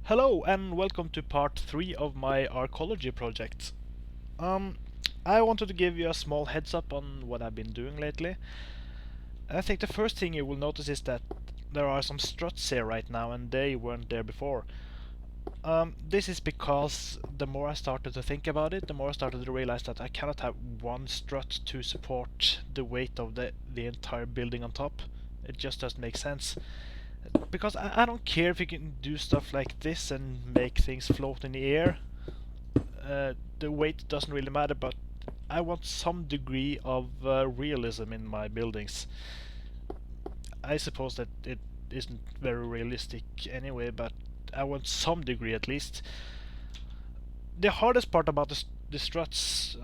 Hello and welcome to part 3 of my Arcology project. Um, I wanted to give you a small heads up on what I've been doing lately. I think the first thing you will notice is that there are some struts here right now and they weren't there before. This is because the more I started to think about it, the more I started to realize that I cannot have one strut to support the weight of the entire building on top. It just doesn't make sense. Because I don't care if you can do stuff like this and make things float in the air. The weight doesn't really matter, but I want some degree of realism in my buildings. I suppose that it isn't very realistic anyway, but I want some degree at least. The hardest part about the struts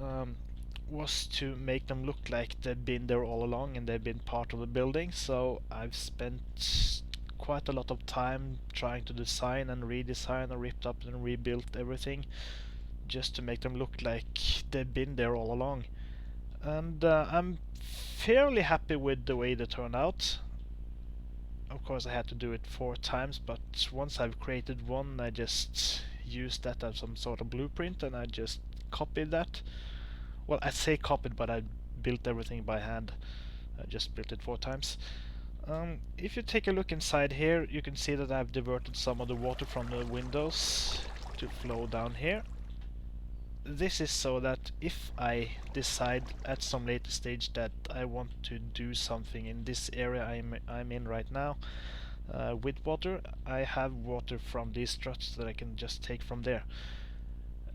was to make them look like they've been there all along and they've been part of the building, so I've spent quite a lot of time trying to design and redesign and ripped up and rebuilt everything just to make them look like they've been there all along. And I'm fairly happy with the way they turned out. Of course I had to do it 4 times, but once I've created one I just used that as some sort of blueprint and I just copied that. Well, I say copied, but I built everything by hand. I just built it 4 times. If you take a look inside here, you can see that I've diverted some of the water from the windows to flow down here. This is so that if I decide at some later stage that I want to do something in this area I'm in right now with water, I have water from these struts that I can just take from there.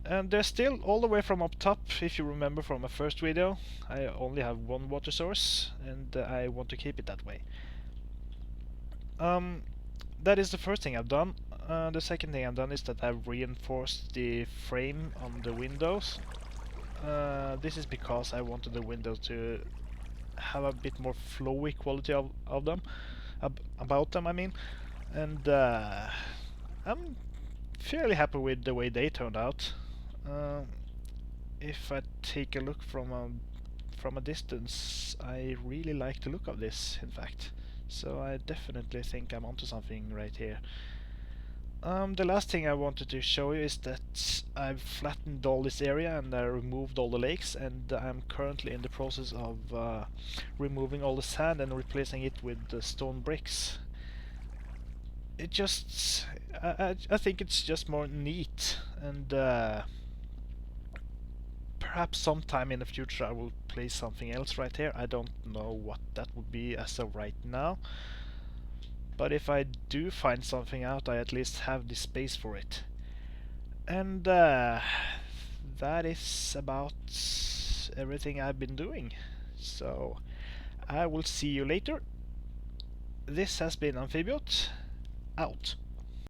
And they're still all the way from up top. If you remember from my first video, I only have one water source and I want to keep it that way. That is the first thing I've done. The second thing I've done is that I've reinforced the frame on the windows. This is because I wanted the windows to have a bit more flowy quality of them, about them I mean, and I'm fairly happy with the way they turned out. If I take a look from a distance, I really like the look of this, in fact. So I definitely think I'm onto something right here. The last thing I wanted to show you is that I've flattened all this area and I removed all the lakes, and I'm currently in the process of removing all the sand and replacing it with the stone bricks. It just... I think it's just more neat, and perhaps sometime in the future I will place something else right here. I don't know what that would be as of right now, but if I do find something out, I at least have the space for it. And that is about everything I've been doing. So I will see you later. This has been Amphibiot, out.